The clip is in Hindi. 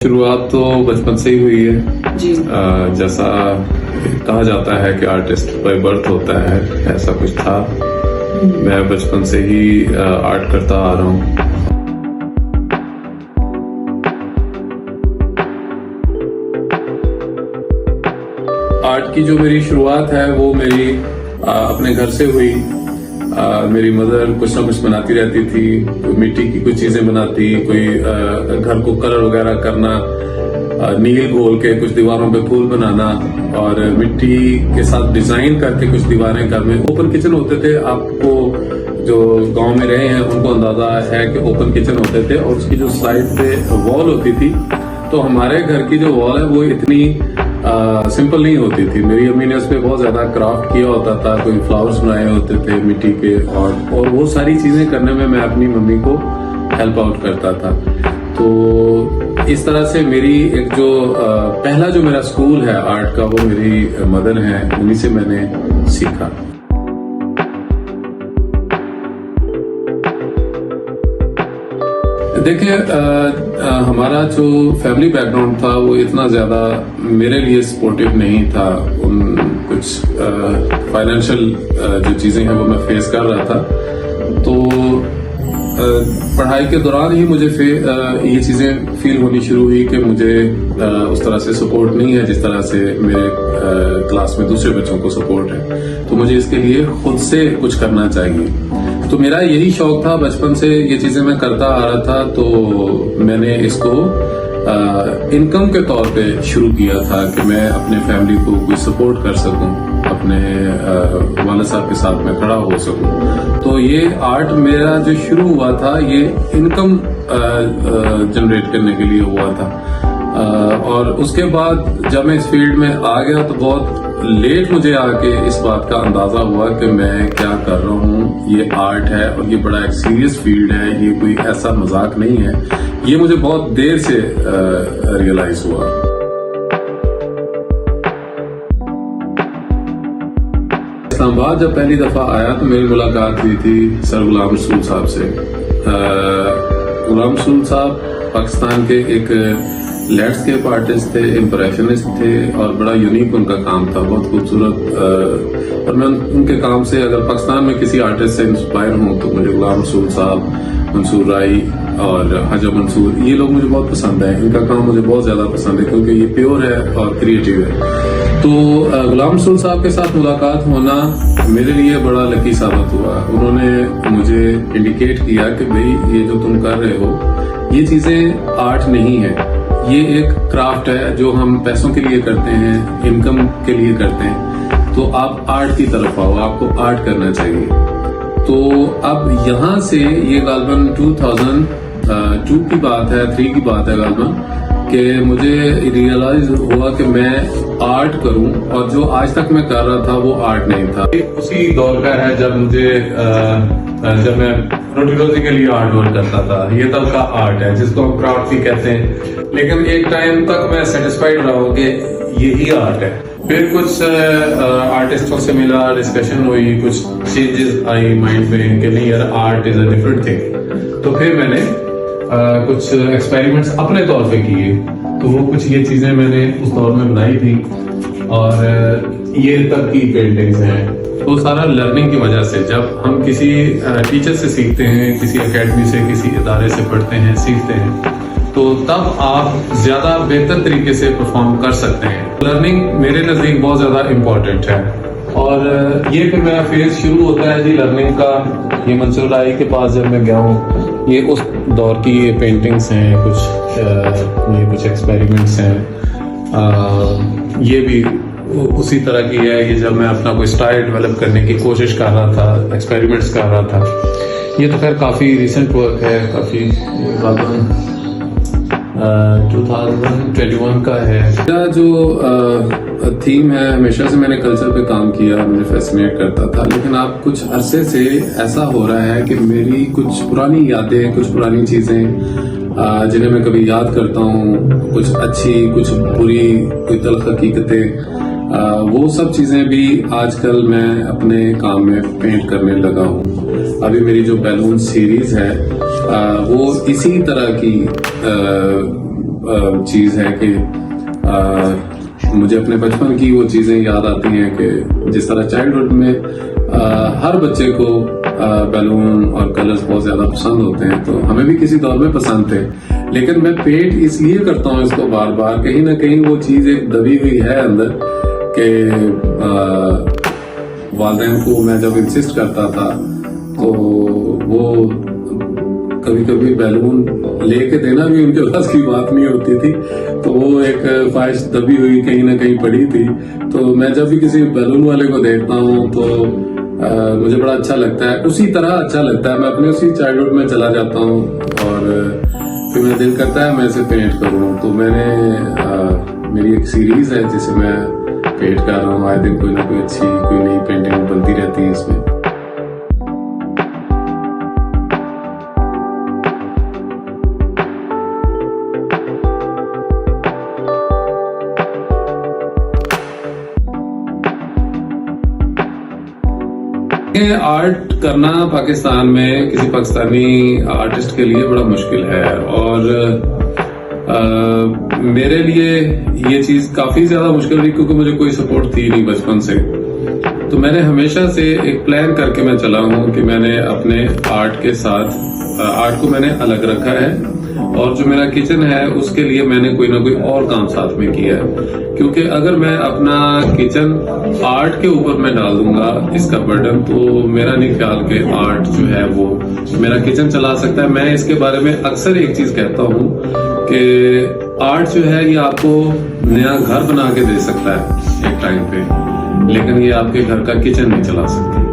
शुरुआत तो बचपन से ही हुई है जी। जैसा कहा जाता है कि आर्टिस्ट बाय बर्थ होता है, ऐसा कुछ था। मैं बचपन से ही आर्ट करता आ रहा हूँ। आर्ट की जो मेरी शुरुआत है वो मेरी अपने घर से हुई। मेरी मदर कुछ ना कुछ बनाती रहती थी, कोई मिट्टी की कुछ चीजें बनाती, कोई घर को कलर वगैरह करना, नील घोल के कुछ दीवारों पे फूल बनाना और मिट्टी के साथ डिजाइन करके कुछ दीवारें घर में। ओपन किचन होते थे, आपको जो गांव में रहे हैं उनको अंदाजा है कि ओपन किचन होते थे और उसकी जो साइड पे वॉल होती थी, तो हमारे घर की जो वॉल है वो इतनी सिंपल नहीं होती थी। मेरी अम्मी ने उस पर बहुत ज्यादा क्राफ्ट किया होता था, कोई फ्लावर्स बनाए होते थे मिट्टी के, और वो सारी चीजें करने में मैं अपनी मम्मी को हेल्प आउट करता था। तो इस तरह से मेरी एक जो पहला जो मेरा स्कूल है आर्ट का वो मेरी मदर है, उन्हीं से मैंने सीखा। देखिए हमारा जो फैमिली बैकग्राउंड था वो इतना ज्यादा मेरे लिए सपोर्टिव नहीं था। कुछ फाइनेंशियल जो चीजें हैं वो मैं फेस कर रहा था। तो पढ़ाई के दौरान ही मुझे ये चीजें फील होनी शुरू हुई कि मुझे उस तरह से सपोर्ट नहीं है जिस तरह से मेरे क्लास में दूसरे बच्चों को सपोर्ट है। तो मुझे इसके लिए खुद से कुछ करना चाहिए। तो मेरा यही शौक था, बचपन से ये चीजें मैं करता आ रहा था। तो मैंने इसको इनकम के तौर पे शुरू किया था कि मैं अपने फैमिली को कोई सपोर्ट कर सकूं, अपने वालिद साहब के साथ मैं खड़ा हो सकूं। तो ये आर्ट मेरा जो शुरू हुआ था ये इनकम जनरेट करने के लिए हुआ था। और उसके बाद जब मैं इस फील्ड में आ गया तो बहुत लेट मुझे आके इस बात का अंदाजा हुआ कि मैं क्या कर रहा हूँ। ये आर्ट है और ये बड़ा एक सीरियस फील्ड है, ये कोई ऐसा मजाक नहीं है। ये मुझे बहुत देर से रियलाइज हुआ। इस्लामाबाद जब पहली दफा आया तो मेरी मुलाकात हुई थी सर गुलाम रसूल साहब से। गुलाम रसूल साहब पाकिस्तान के एक लैंडस्केप आर्टिस्ट थे, इम्प्रेशनिस्ट थे और बड़ा यूनिक उनका काम था, बहुत खूबसूरत। और मैं उनके काम से अगर पाकिस्तान में किसी आर्टिस्ट से इंस्पायर हूँ तो मुझे गुलाम रसूल साहब, मंसूर राई और हजा मंसूर, ये लोग मुझे बहुत पसंद है। इनका काम मुझे बहुत ज्यादा पसंद है क्योंकि ये प्योर है और क्रिएटिव है। तो गुलाम रसूल साहब के साथ मुलाकात होना मेरे लिए बड़ा लकी साबित हुआ। उन्होंने मुझे इंडिकेट किया कि भाई ये जो तुम कर रहे हो ये चीजें आर्ट नहीं है, ये एक क्राफ्ट है जो हम पैसों के लिए करते हैं, इनकम के लिए करते हैं। तो आप आर्ट की तरफ आओ, आपको आर्ट करना चाहिए। तो अब यहाँ से ये गालबन 2002 की बात है, 3 की बात है गालबन, कि मुझे रियलाइज हुआ कि मैं आर्ट करूं और जो आज तक मैं कर रहा था वो आर्ट नहीं था। उसी दौर का है जब मैं रोटी रोजी के लिए आर्ट वर्क करता था। ये तब का आर्ट है जिसको हम क्राफ्ट भी कहते हैं। लेकिन एक टाइम तक मैं सेटिस्फाइड रहा हूँ कि यही आर्ट है। फिर कुछ आर्टिस्टों से मिला, डिस्कशन हुई, कुछ चेंजेस आई माइंड में कि नहीं यार art is a different thing. तो फिर मैंने कुछ एक्सपेरिमेंट्स अपने तौर पे किए। तो वो कुछ ये चीजें मैंने उस दौर में बनाई थी और ये तब की पेंटिंग्स हैं। तो सारा लर्निंग की वजह से, जब हम किसी टीचर से सीखते हैं, किसी एकेडमी से, किसी इदारे से पढ़ते हैं, सीखते हैं, तो तब आप ज्यादा बेहतर तरीके से परफॉर्म कर सकते हैं। लर्निंग मेरे नजदीक बहुत ज्यादा इम्पोर्टेंट है। और ये फिर मेरा फेज शुरू होता है जी लर्निंग का। ये मंसूर राई के पास जब मैं गया हूँ, ये उस दौर की ये पेंटिंग्स हैं, ये कुछ एक्सपेरिमेंट्स हैं। ये भी उसी तरह की है। ये जब मैं अपना कोई स्टाइल डेवलप करने की कोशिश कर रहा था, एक्सपेरिमेंट्स कर रहा था। ये तो खैर काफ़ी रिसेंट वर्क है, काफ़ी 2021 का है। मेरा जो थीम है, हमेशा से मैंने कल्चर पे काम किया, मुझे फैसिनेट करता था। लेकिन अब कुछ अरसे से ऐसा हो रहा है कि मेरी कुछ पुरानी यादें, कुछ पुरानी चीज़ें जिन्हें मैं कभी याद करता हूँ, कुछ अच्छी, कुछ बुरी, कोई तल्ख हकीकतें, वो सब चीजें भी आजकल मैं अपने काम में पेंट करने लगा हूँ। अभी मेरी जो बैलून सीरीज है वो इसी तरह की चीज है कि मुझे अपने बचपन की वो चीजें याद आती हैं कि जिस तरह चाइल्डहुड में हर बच्चे को बैलून और कलर्स बहुत ज्यादा पसंद होते हैं, तो हमें भी किसी दौर में पसंद थे। लेकिन मैं पेंट इसलिए करता हूँ इसको बार बार, कहीं ना कहीं वो चीज एक दबी हुई है अंदर कि वालिदैन को मैं जब इंसिस्ट करता था तो वो कभी कभी बैलून लेके देना भी उनके पास की बात नहीं होती थी, तो वो एक ख्वाहिश दबी हुई कहीं ना कहीं पड़ी थी। तो मैं जब भी किसी बैलून वाले को देखता हूँ तो मुझे बड़ा अच्छा लगता है, उसी तरह अच्छा लगता है, मैं अपने उसी चाइल्डहुड में चला जाता हूँ और फिर मेरा दिल करता है मैं इसे पेंट करूँ। तो मैंने मेरी एक सीरीज है जिसे मैं पेंट कर रहा हूँ, आए दिन कोई ना कोई अच्छी कोई नई पेंटिंग बनती रहती है इसमें। आर्ट करना पाकिस्तान में किसी पाकिस्तानी आर्टिस्ट के लिए बड़ा मुश्किल है और मेरे लिए ये चीज काफी ज्यादा मुश्किल रही क्योंकि मुझे कोई सपोर्ट थी नहीं बचपन से। तो मैंने हमेशा से एक प्लान करके मैं चला हूँ कि मैंने अपने आर्ट के साथ आर्ट को मैंने अलग रखा है और जो मेरा किचन है उसके लिए मैंने कोई ना कोई और काम साथ में किया है, क्योंकि अगर मैं अपना किचन आर्ट के ऊपर मैं डाल दूंगा इसका बर्डन, तो मेरा नहीं ख्याल कि आर्ट जो है वो मेरा किचन चला सकता है। मैं इसके बारे में अक्सर एक चीज कहता हूँ कि आर्ट जो है ये आपको नया घर बना के दे सकता है एक टाइम पे, लेकिन ये आपके घर का किचन नहीं चला सकता।